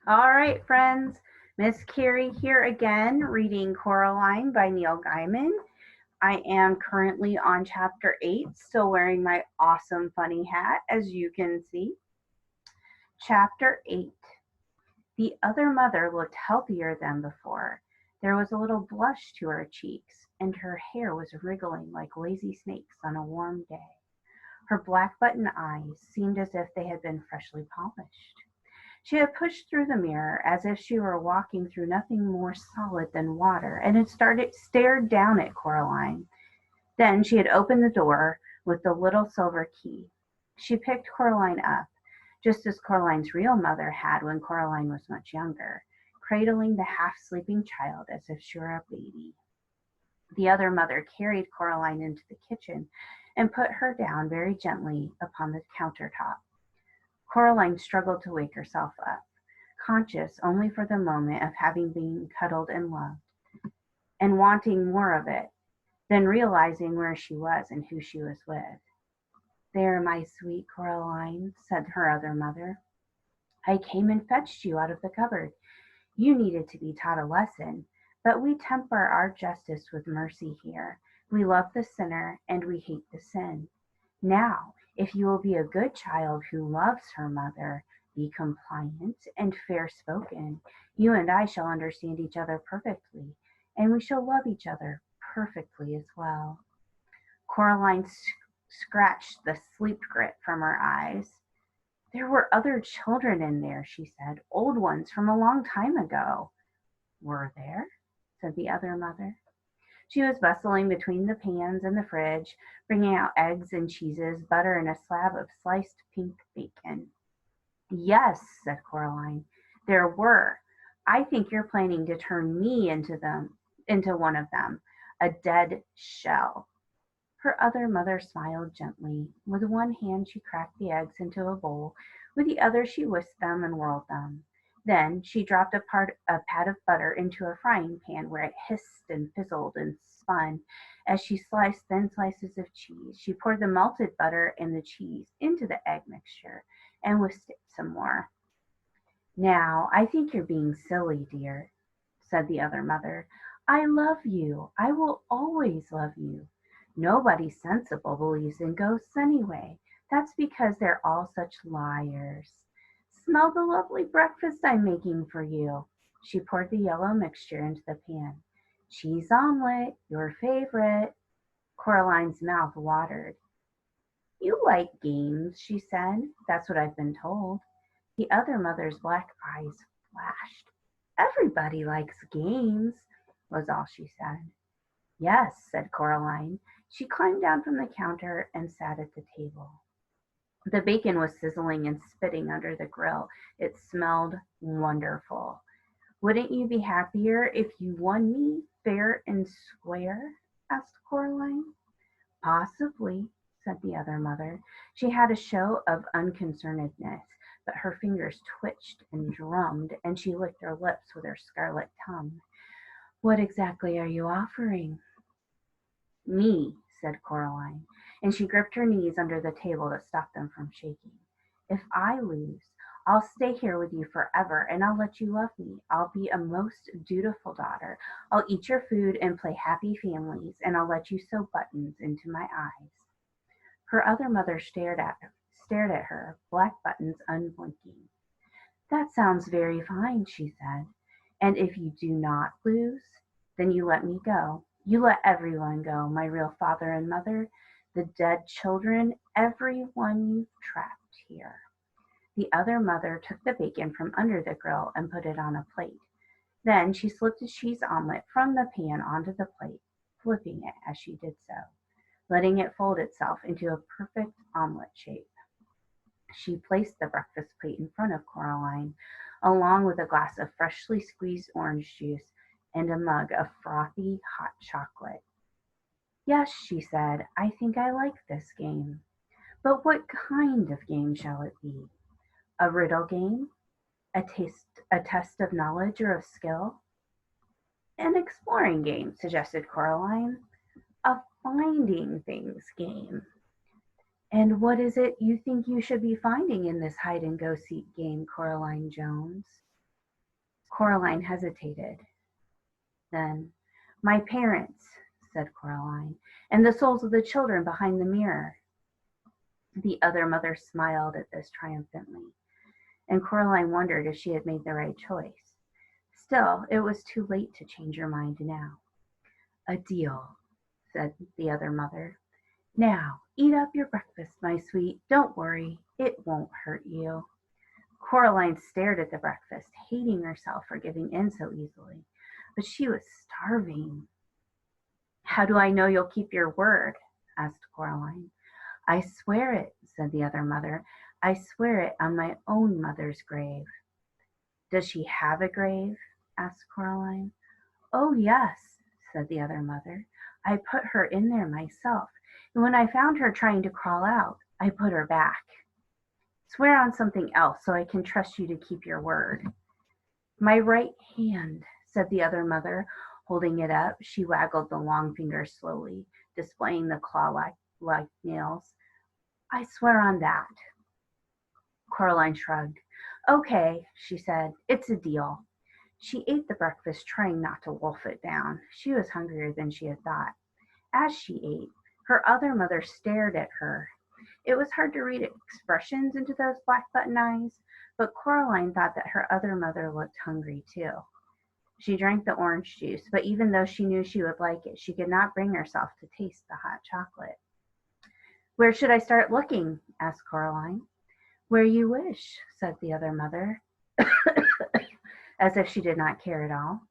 All right, friends. Miss Keri here again, reading Coraline by Neil Gaiman. I am currently on chapter 8, still wearing my awesome funny hat, as you can see. Chapter 8. The other mother looked healthier than before. There was a little blush to her cheeks, and her hair was wriggling like lazy snakes on a warm day. Her black button eyes seemed as if they had been freshly polished. She had pushed through the mirror as if she were walking through nothing more solid than water, and had stared down at Coraline. Then she had opened the door with the little silver key. She picked Coraline up, just as Coraline's real mother had when Coraline was much younger, cradling the half-sleeping child as if she were a baby. The other mother carried Coraline into the kitchen and put her down very gently upon the countertop. Coraline struggled to wake herself up, conscious only for the moment of having been cuddled and loved, and wanting more of it, then realizing where she was and who she was with. "There, my sweet Coraline," said her other mother. "I came and fetched you out of the cupboard. You needed to be taught a lesson, but we temper our justice with mercy here. We love the sinner and we hate the sin. Now, if you will be a good child who loves her mother, be compliant and fair-spoken, you and I shall understand each other perfectly, and we shall love each other perfectly as well." Coraline scratched the sleep grit from her eyes. "There were other children in there," she said, "old ones from a long time ago." "Were there?" said the other mother. She was bustling between the pans and the fridge, bringing out eggs and cheeses, butter, and a slab of sliced pink bacon. "Yes," said Coraline, "there were. I think you're planning to turn me into one of them, a dead shell." Her other mother smiled gently. With one hand she cracked the eggs into a bowl, with the other she whisked them and whirled them. Then she dropped a pat of butter into a frying pan where it hissed and fizzled and spun. As she sliced thin slices of cheese, she poured the melted butter and the cheese into the egg mixture and whisked it some more. "Now, I think you're being silly, dear," said the other mother. "I love you. I will always love you. Nobody sensible believes in ghosts anyway. That's because they're all such liars. Smell the lovely breakfast I'm making for you." She poured the yellow mixture into the pan. "Cheese omelet, your favorite." Coraline's mouth watered. "You like games," she said. "That's what I've been told." The other mother's black eyes flashed. "Everybody likes games," was all she said. "Yes," said Coraline. She climbed down from the counter and sat at the table. The bacon was sizzling and spitting under the grill. It smelled wonderful. "Wouldn't you be happier if you won me fair and square?" asked Coraline. "Possibly," said the other mother. She had a show of unconcernedness, but her fingers twitched and drummed, and she licked her lips with her scarlet tongue. "What exactly are you offering?" "Me," said Coraline, and she gripped her knees under the table to stop them from shaking. "If I lose, I'll stay here with you forever, and I'll let you love me. I'll be a most dutiful daughter. I'll eat your food and play happy families, and I'll let you sew buttons into my eyes." Her other mother stared at her, black buttons unblinking. "That sounds very fine," she said. "And if you do not lose, then you let me go. You let everyone go, my real father and mother, the dead children, everyone you've trapped here." The other mother took the bacon from under the grill and put it on a plate. Then she slipped a cheese omelet from the pan onto the plate, flipping it as she did so, letting it fold itself into a perfect omelet shape. She placed the breakfast plate in front of Coraline, along with a glass of freshly squeezed orange juice and a mug of frothy hot chocolate. "Yes," she said, "I think I like this game. But what kind of game shall it be? A riddle game? A test of knowledge or of skill?" "An exploring game," suggested Coraline. "A finding things game." "And what is it you think you should be finding in this hide and go seek game, Coraline Jones?" Coraline hesitated. Then, "My parents," said Coraline, "and the souls of the children behind the mirror." The other mother smiled at this triumphantly, and Coraline wondered if she had made the right choice. Still, it was too late to change her mind now. "A deal," said the other mother. "Now, eat up your breakfast, my sweet. Don't worry, it won't hurt you." Coraline stared at the breakfast, hating herself for giving in so easily, but she was starving. "How do I know you'll keep your word?" asked Coraline. "I swear it," said the other mother. "I swear it on my own mother's grave." "Does she have a grave?" asked Coraline. "Oh, yes," said the other mother. "I put her in there myself, and when I found her trying to crawl out, I put her back." "Swear on something else so I can trust you to keep your word." "My right hand," said the other mother, holding it up. She waggled the long fingers slowly, displaying the claw-like nails. "I swear on that." Coraline shrugged. "Okay," she said. "It's a deal." She ate the breakfast, trying not to wolf it down. She was hungrier than she had thought. As she ate, her other mother stared at her. It was hard to read expressions into those black button eyes, but Coraline thought that her other mother looked hungry too. She drank the orange juice, but even though she knew she would like it, she could not bring herself to taste the hot chocolate. "Where should I start looking?" asked Coraline. "Where you wish," said the other mother, as if she did not care at all.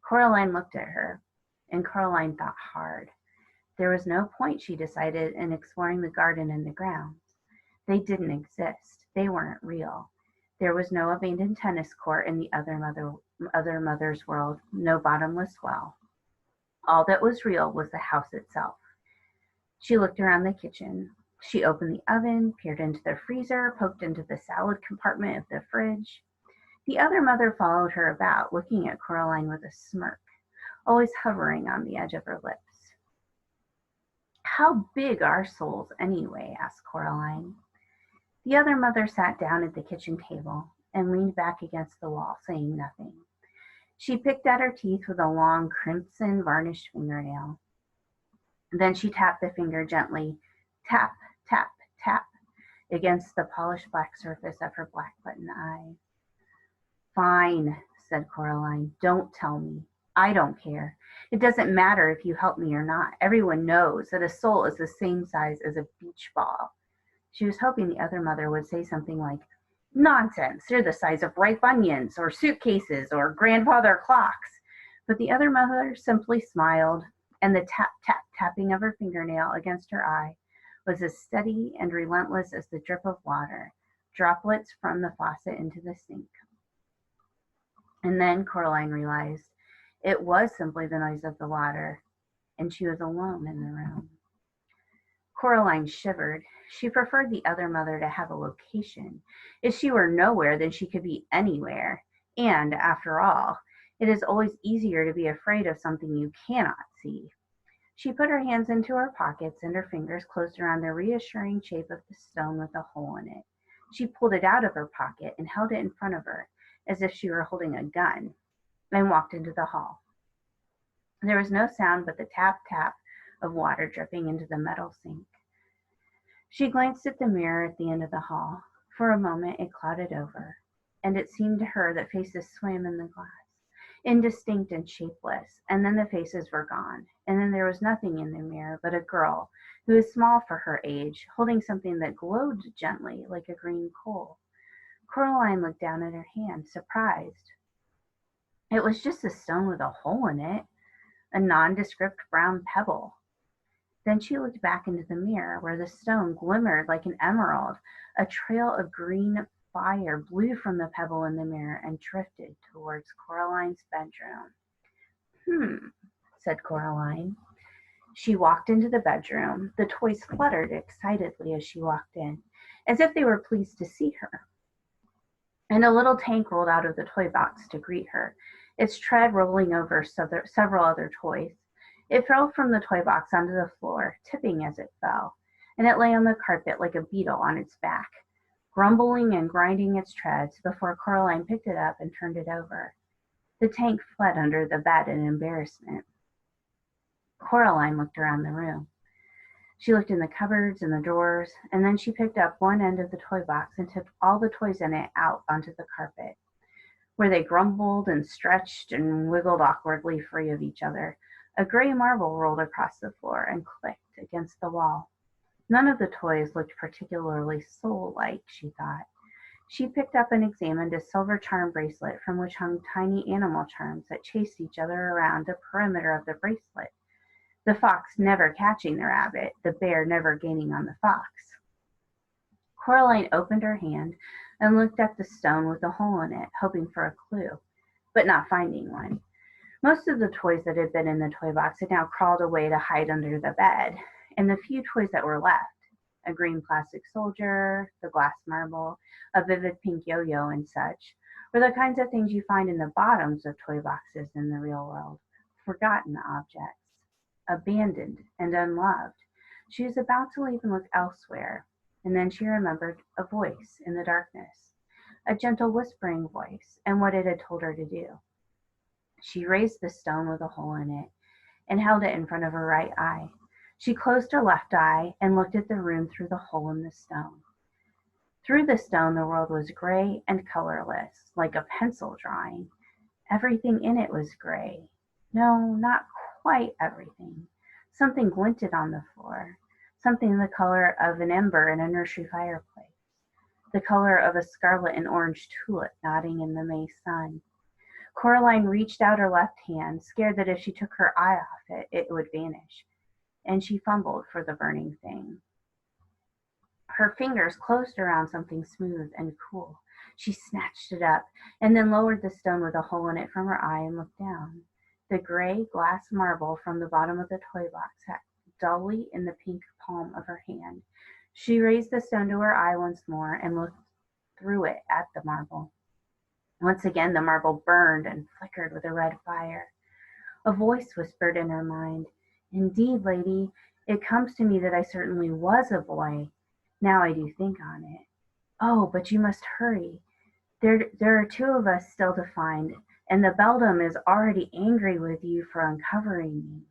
Coraline looked at her, and Coraline thought hard. There was no point, she decided, in exploring the garden and the grounds. They didn't exist. They weren't real. There was no abandoned tennis court in the other mother's world, no bottomless well. All that was real was the house itself. She looked around the kitchen. She opened the oven, peered into the freezer, poked into the salad compartment of the fridge. The other mother followed her about, looking at Coraline with a smirk, always hovering on the edge of her lips. "How big are souls, anyway?" asked Coraline. The other mother sat down at the kitchen table and leaned back against the wall, saying nothing. She picked at her teeth with a long, crimson varnished fingernail. Then she tapped the finger gently, tap, tap, tap, against the polished black surface of her black button eye. "Fine," said Coraline. "Don't tell me. I don't care. It doesn't matter if you help me or not. Everyone knows that a soul is the same size as a beach ball." She was hoping the other mother would say something like, "Nonsense, they're the size of ripe onions, or suitcases, or grandfather clocks." But the other mother simply smiled, and the tap, tap, tapping of her fingernail against her eye was as steady and relentless as the drip of water, droplets from the faucet into the sink. And then Coraline realized it was simply the noise of the water, and she was alone in the room. Coraline shivered. She preferred the other mother to have a location. If she were nowhere, then she could be anywhere. And, after all, it is always easier to be afraid of something you cannot see. She put her hands into her pockets, and her fingers closed around the reassuring shape of the stone with a hole in it. She pulled it out of her pocket and held it in front of her, as if she were holding a gun, and walked into the hall. There was no sound but the tap, tap of water dripping into the metal sink. She glanced at the mirror at the end of the hall. For a moment it clouded over, and it seemed to her that faces swam in the glass, indistinct and shapeless, and then the faces were gone, and then there was nothing in the mirror but a girl who was small for her age, holding something that glowed gently like a green coal. Coraline looked down at her hand, surprised. It was just a stone with a hole in it, a nondescript brown pebble. Then she looked back into the mirror, where the stone glimmered like an emerald. A trail of green fire blew from the pebble in the mirror and drifted towards Coraline's bedroom. Said Coraline. She walked into the bedroom. The toys fluttered excitedly as she walked in, as if they were pleased to see her. And a little tank rolled out of the toy box to greet her, its tread rolling over several other toys. It fell from the toy box onto the floor, tipping as it fell, and it lay on the carpet like a beetle on its back. grumbling and grinding its treads before Coraline picked it up and turned it over. The tank fled under the bed in embarrassment. Coraline looked around the room. She looked in the cupboards and the drawers, and then she picked up one end of the toy box and tipped all the toys in it out onto the carpet, where they grumbled and stretched and wiggled awkwardly free of each other. A gray marble rolled across the floor and clicked against the wall. None of the toys looked particularly soul-like, she thought. She picked up and examined a silver charm bracelet from which hung tiny animal charms that chased each other around the perimeter of the bracelet, the fox never catching the rabbit, the bear never gaining on the fox. Coraline opened her hand and looked at the stone with a hole in it, hoping for a clue, but not finding one. Most of the toys that had been in the toy box had now crawled away to hide under the bed, and the few toys that were left, a green plastic soldier, the glass marble, a vivid pink yo-yo, and such, were the kinds of things you find in the bottoms of toy boxes in the real world, forgotten objects, abandoned and unloved. She was about to leave and look elsewhere, and then she remembered a voice in the darkness, a gentle whispering voice, and what it had told her to do. She raised the stone with a hole in it and held it in front of her right eye. She closed her left eye and looked at the room through the hole in the stone. Through the stone, the world was gray and colorless, like a pencil drawing. Everything in it was gray. No, not quite everything. Something glinted on the floor, something the color of an ember in a nursery fireplace, the color of a scarlet and orange tulip nodding in the May sun. Coraline reached out her left hand, scared that if she took her eye off it, it would vanish, and she fumbled for the burning thing. Her fingers closed around something smooth and cool. She snatched it up and then lowered the stone with a hole in it from her eye and looked down. The gray glass marble from the bottom of the toy box sat dully in the pink palm of her hand. She raised the stone to her eye once more and looked through it at the marble. Once again the marble burned and flickered with a red fire. A voice whispered in her mind, "Indeed, lady, it comes to me that I certainly was a boy. Now I do think on it. Oh, but you must hurry. There are two of us still to find, and the beldam is already angry with you for uncovering me."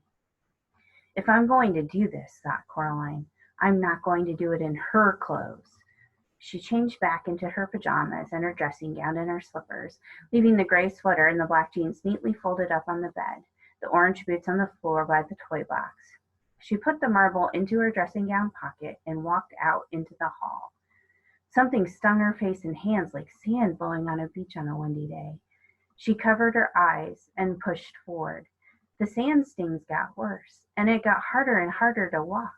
If I'm going to do this, thought Coraline, I'm not going to do it in her clothes. She changed back into her pajamas and her dressing gown and her slippers, leaving the gray sweater and the black jeans neatly folded up on the bed, the orange boots on the floor by the toy box. She put the marble into her dressing gown pocket and walked out into the hall. Something stung her face and hands like sand blowing on a beach on a windy day. She covered her eyes and pushed forward. The sand stings got worse, and it got harder and harder to walk,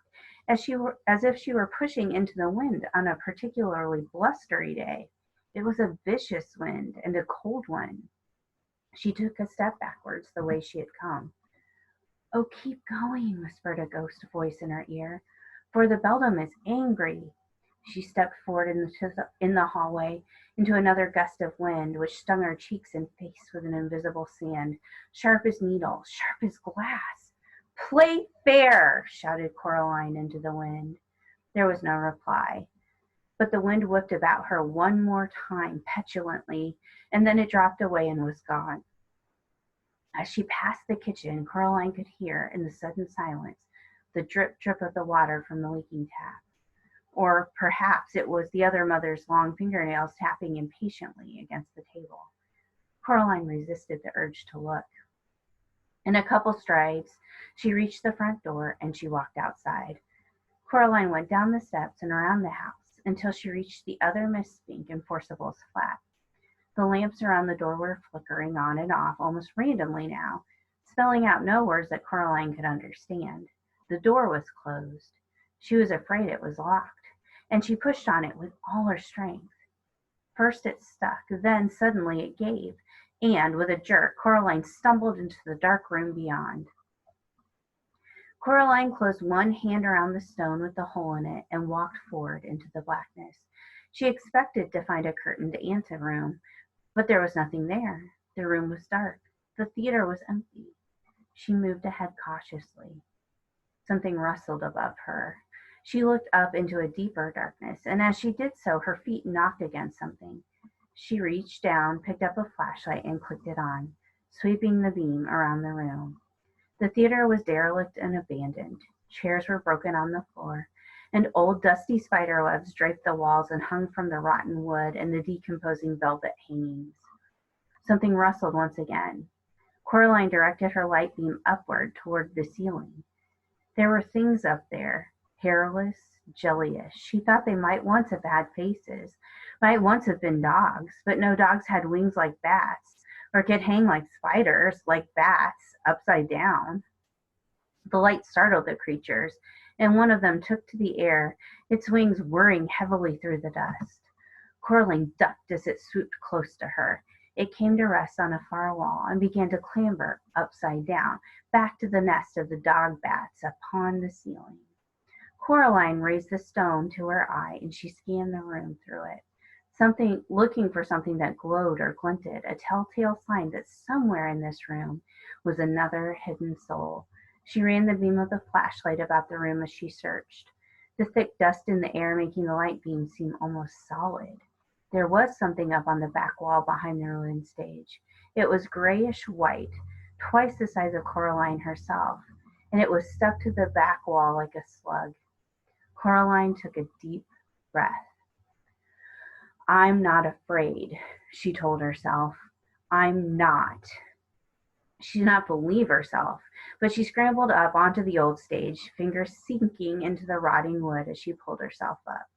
as if she were pushing into the wind on a particularly blustery day. It was a vicious wind and a cold one. She took a step backwards the way she had come. "Oh, keep going," whispered a ghost voice in her ear, "for the beldam is angry." She stepped forward in the hallway into another gust of wind, which stung her cheeks and face with an invisible sand, sharp as needles, sharp as glass. "Play fair!" shouted Coraline into the wind. There was no reply, but the wind whipped about her one more time petulantly, and then it dropped away and was gone. As she passed the kitchen, Coraline could hear, in the sudden silence, the drip drip of the water from the leaking tap. Or perhaps it was the other mother's long fingernails tapping impatiently against the table. Coraline resisted the urge to look. In a couple strides, she reached the front door and she walked outside. Coraline went down the steps and around the house until she reached the other Miss Spink and Forcible's flat. The lamps around the door were flickering on and off almost randomly now, spelling out no words that Coraline could understand. The door was closed. She was afraid it was locked, and she pushed on it with all her strength. First it stuck, then suddenly it gave, and with a jerk, Coraline stumbled into the dark room beyond. Coraline closed one hand around the stone with the hole in it and walked forward into the blackness. She expected to find a curtained anteroom, but there was nothing there. The room was dark. The theater was empty. She moved ahead cautiously. Something rustled above her, She looked up into a deeper darkness, and as she did so, her feet knocked against something. She reached down, picked up a flashlight, and clicked it on, sweeping the beam around the room. The theater was derelict and abandoned. Chairs were broken on the floor, and old dusty spider webs draped the walls and hung from the rotten wood and the decomposing velvet hangings. Something rustled once again. Coraline directed her light beam upward toward the ceiling. There were things up there, hairless, jellyish. She thought they might once have had faces, might once have been dogs, but no dogs had wings like bats, or could hang like spiders, like bats, upside down. The light startled the creatures, and one of them took to the air, its wings whirring heavily through the dust. Coraline ducked as it swooped close to her. It came to rest on a far wall and began to clamber upside down, back to the nest of the dog bats upon the ceiling. Coraline raised the stone to her eye and she scanned the room through it. Something looking for something that glowed or glinted, a telltale sign that somewhere in this room was another hidden soul. She ran the beam of the flashlight about the room as she searched, the thick dust in the air making the light beam seem almost solid. There was something up on the back wall behind the ruined stage. It was grayish white, twice the size of Coraline herself, and it was stuck to the back wall like a slug. Coraline took a deep breath. "I'm not afraid," she told herself. "I'm not." She did not believe herself, but she scrambled up onto the old stage, fingers sinking into the rotting wood as she pulled herself up.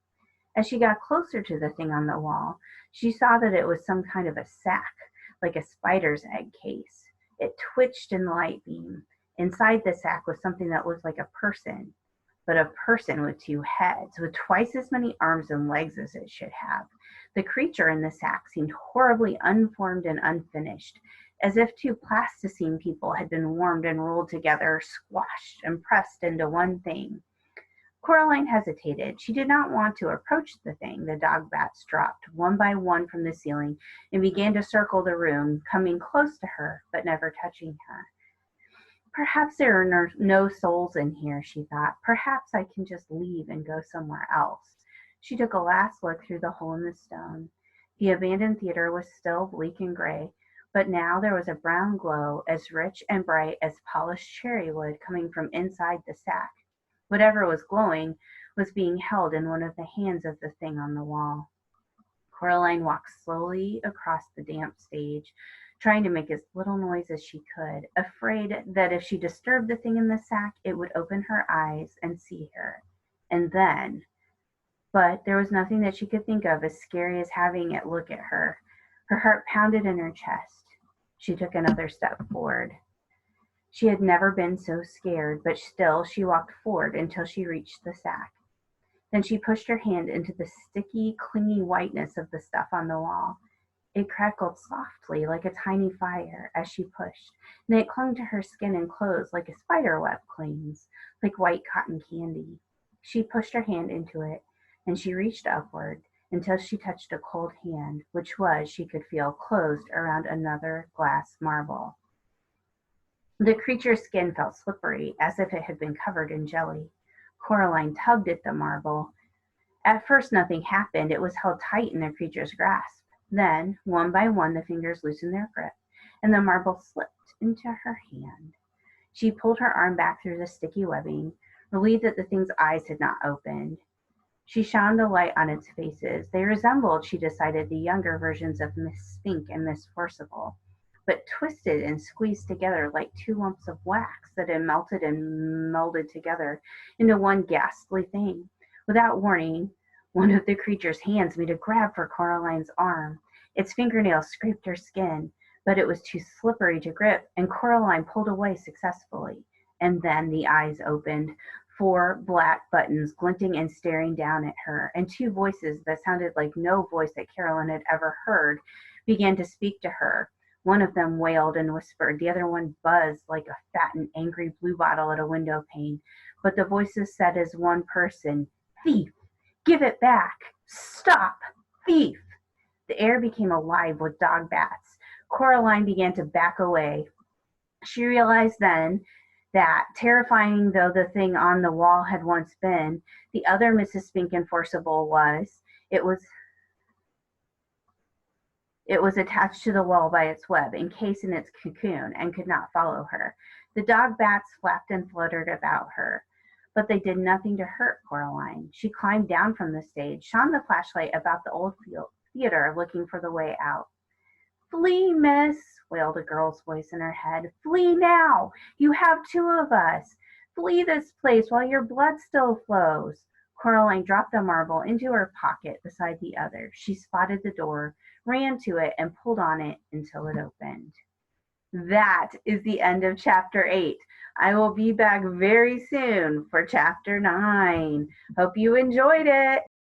As she got closer to the thing on the wall, she saw that it was some kind of a sack, like a spider's egg case. It twitched in the light beam. Inside the sack was something that looked like a person, but a person with two heads, with twice as many arms and legs as it should have. The creature in the sack seemed horribly unformed and unfinished, as if two plasticine people had been warmed and rolled together, squashed and pressed into one thing. Coraline hesitated. She did not want to approach the thing. The dog bats dropped one by one from the ceiling and began to circle the room, coming close to her, but never touching her. "Perhaps there are no souls in here," she thought. "Perhaps I can just leave and go somewhere else." She took a last look through the hole in the stone. The abandoned theater was still bleak and gray, but now there was a brown glow as rich and bright as polished cherry wood coming from inside the sack. Whatever was glowing was being held in one of the hands of the thing on the wall. Coraline walked slowly across the damp stage, trying to make as little noise as she could, afraid that if she disturbed the thing in the sack, it would open her eyes and see her. And then, but there was nothing that she could think of as scary as having it look at her. Her heart pounded in her chest. She took another step forward. She had never been so scared, but still she walked forward until she reached the sack. Then she pushed her hand into the sticky, clingy whiteness of the stuff on the wall. It crackled softly like a tiny fire as she pushed, and it clung to her skin and clothes like a spider web clings, like white cotton candy. She pushed her hand into it, and she reached upward until she touched a cold hand, which was, she could feel, closed around another glass marble. The creature's skin felt slippery, as if it had been covered in jelly. Coraline tugged at the marble. At first nothing happened. It was held tight in the creature's grasp. Then, one by one, the fingers loosened their grip, and the marble slipped into her hand. She pulled her arm back through the sticky webbing, relieved that the thing's eyes had not opened. She shone the light on its faces. They resembled, she decided, the younger versions of Miss Spink and Miss Forcible, but twisted and squeezed together like two lumps of wax that had melted and melded together into one ghastly thing. Without warning, one of the creature's hands made a grab for Coraline's arm. Its fingernails scraped her skin, but it was too slippery to grip, and Coraline pulled away successfully. And then the eyes opened, 4 black buttons glinting and staring down at her, and 2 voices that sounded like no voice that Caroline had ever heard began to speak to her. One of them wailed and whispered. The other one buzzed like a fat and angry bluebottle at a window pane. But the voices said as one person, "Thief! Give it back! Stop! Thief!" The air became alive with dog bats. Coraline began to back away. She realized then That, terrifying though the thing on the wall had once been, the other Mrs. Spink Enforceable was. It was attached to the wall by its web, encased in its cocoon, and could not follow her. The dog bats flapped and fluttered about her, but they did nothing to hurt Coraline. She climbed down from the stage, shone the flashlight about the old theater, looking for the way out. "Flee, miss," wailed a girl's voice in her head. "Flee now! You have two of us. Flee this place while your blood still flows." Coraline dropped the marble into her pocket beside the other. She spotted the door, ran to it, and pulled on it until it opened. That is the end of chapter 8. I will be back very soon for chapter 9. Hope you enjoyed it.